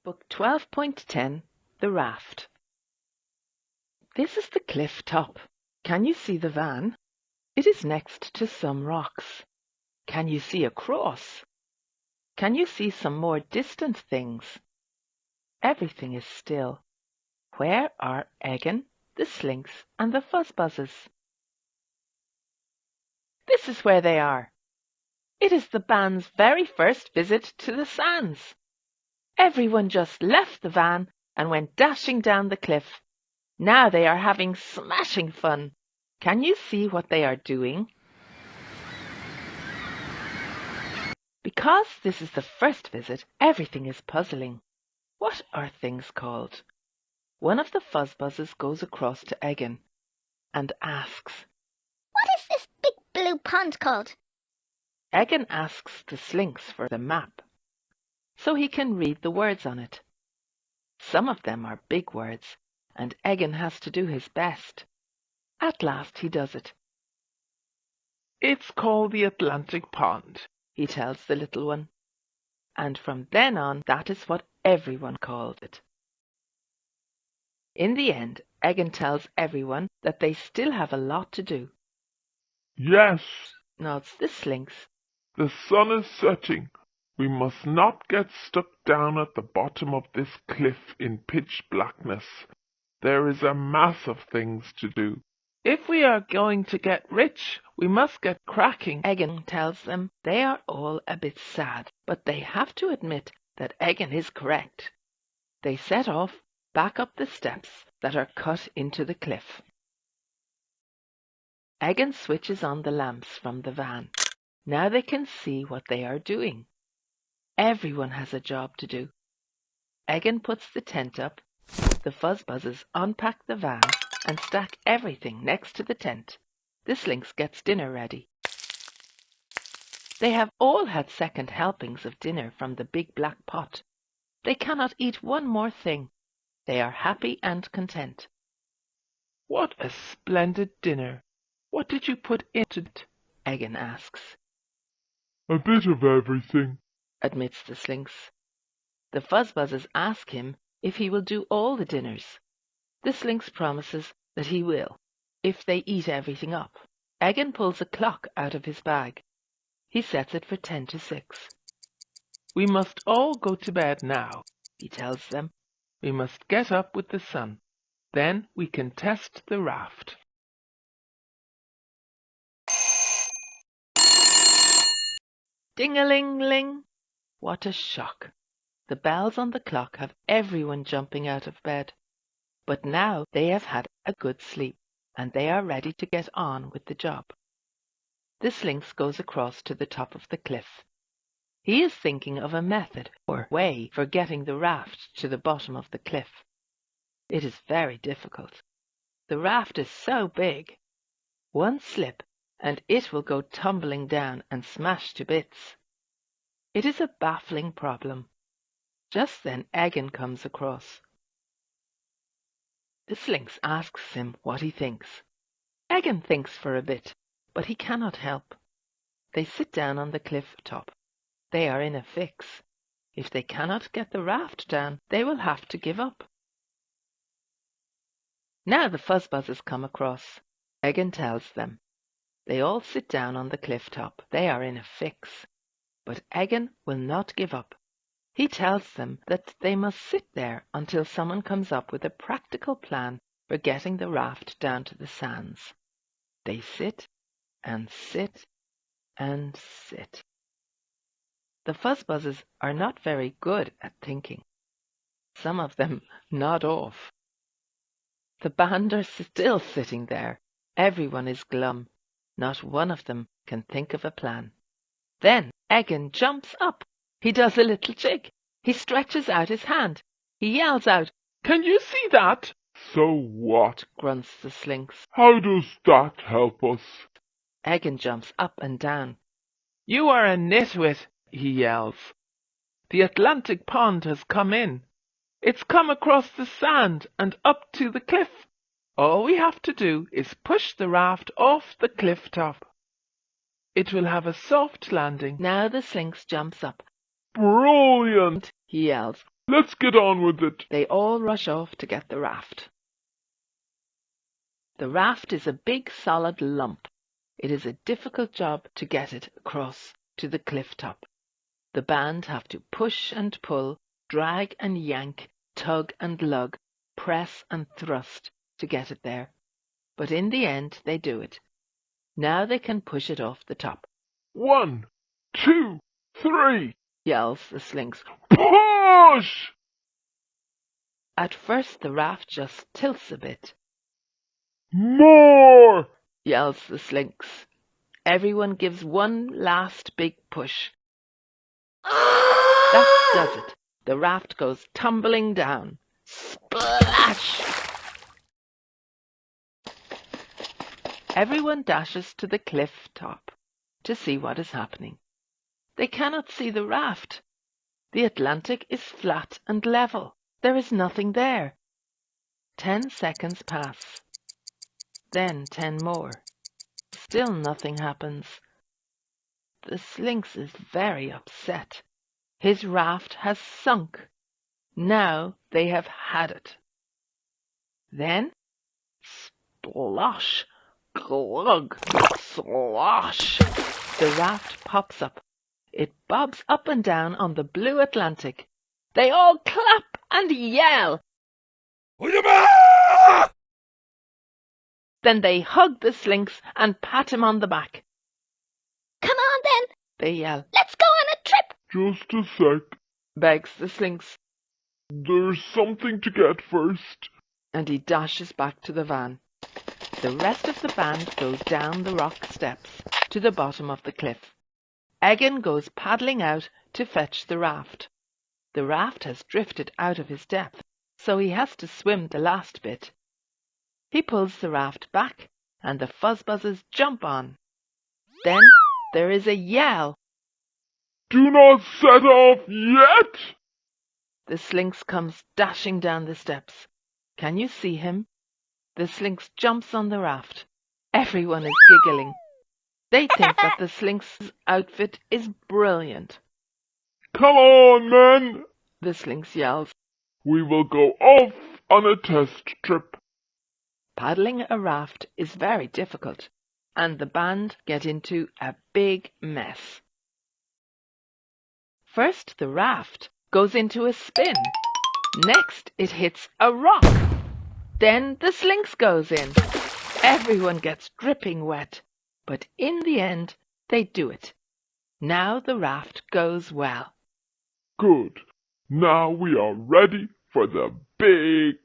Book 12.10, The Raft. This is the cliff top. Can you see the van? It is next to some rocks. Can you see across? Can you see some more distant things? Everything is still. Where are Egan, the Slinks, and the Fuzzbuzzes? This is where they are. It is the band's very first visit to the sands. Everyone just left the van and went dashing down the cliff. Now they are having smashing fun. Can you see what they are doing? Because this is the first visit, everything is puzzling. What are things called? One of the Fuzzbuzzes goes across to Egan and asks, "What is this big blue pond called?" Egan asks the Slinks for the map, so he can read the words on it. Some of them are big words, and Egan has to do his best. At last he does it. "It's called the Atlantic Pond," he tells the little one. And from then on, that is what everyone called it. In the end, Egan tells everyone that they still have a lot to do. "Yes, Nods the Slinks. the sun is setting. We must not get stuck down at the bottom of this cliff in pitch blackness. There is a mass of things to do. If we are going to get rich, we must get cracking." Egan tells them they are all a bit sad, but they have to admit that Egan is correct. They set off back up the steps that are cut into the cliff. Egan switches on the lamps from the van. Now they can see what they are doing. Everyone has a job to do. Egan puts the tent up. The Fuzzbuzzes unpack the van and stack everything next to the tent. The Slinks gets dinner ready. They have all had second helpings of dinner from the big black pot. They cannot eat one more thing. They are happy and content. "What a splendid dinner! What did you put into it?" Egan asks. "A bit of everything," admits the Slinks. The Fuzzbuzzes ask him if he will do all the dinners. The Slinks promises that he will, if they eat everything up. Egan pulls a clock out of his bag. He sets it for 10 to 6. "We must all go to bed now," he tells them. "We must get up with the sun. Then we can test the raft." Ding-a-ling-ling! What a shock! The bells on the clock have everyone jumping out of bed. But now they have had a good sleep, and they are ready to get on with the job. The Slinks goes across to the top of the cliff. He is thinking of a method or way for getting the raft to the bottom of the cliff. It is very difficult. The raft is so big. One slip and it will go tumbling down and smash to bits. It is a baffling problem. Just then Egan comes across. The Slinks asks him what he thinks. Egan thinks for a bit, but he cannot help. They sit down on the cliff top. They are in a fix. If they cannot get the raft down, they will have to give up. Now the Fuzzbuzzes come across. Egan tells them. They all sit down on the cliff top. They are in a fix. But Egan will not give up. He tells them that they must sit there until someone comes up with a practical plan for getting the raft down to the sands. They sit and sit and sit. The Fuzzbuzzes are not very good at thinking. Some of them nod off. The band are still sitting there. Everyone is glum. Not one of them can think of a plan. Then Egan jumps up. He does a little jig. He stretches out his hand. He yells out, "Can you see that?" "So what?" grunts the Slinks. "How does that help us?" Egan jumps up and down. "You are a nitwit," he yells. "The Atlantic Pond has come in. It's come across the sand and up to the cliff. All we have to do is push the raft off the cliff top. It will have a soft landing." Now the Slinks jumps up. "Brilliant!" He yells. Let's get on with it. They all rush off to get the raft. The raft is a big solid lump. It is a difficult job to get it across to the cliff top. The band have to push and pull, drag and yank, tug and lug, press and thrust to get it there. But in the end they do it. Now they can push it off the top. 1, 2, 3. Yells the Slinks. Push! At first the raft just tilts a bit. More! Yells the Slinks. Everyone gives one last big push. That does it. The raft goes tumbling down. Splash! Everyone dashes to the cliff top to see what is happening. They cannot see the raft. The Atlantic is flat and level. There is nothing there. 10 seconds pass. Then 10 more. Still nothing happens. The Slinks is very upset. His raft has sunk. Now they have had it. Then, splosh, glug, slosh. The raft pops up. It bobs up and down on the blue Atlantic. They all clap and yell. Then they hug the Slinks and pat him on the back. Come on then, They yell. let's go on a trip. Just a sec. Begs the Slinks. There's something to get first. And he dashes back to the van. The rest of the band goes down the rock steps to the bottom of the cliff. Egan goes paddling out to fetch the raft. The raft has drifted out of his depth, so he has to swim the last bit. He pulls the raft back, and the fuzzbuzzers jump on. Then there is a yell. Do not set off yet! The Slinks comes dashing down the steps. Can you see him? The Slinks jumps on the raft. Everyone is giggling. They think that the Slinks' outfit is brilliant. Come on, men! The Slinks yells. We will go off on a test trip. Paddling a raft is very difficult, and the band get into a big mess. First, the raft goes into a spin. Next, it hits a rock. Then the Slinks goes in. Everyone gets dripping wet, but in the end, they do it. Now the raft goes well. Good. Now we are ready for the big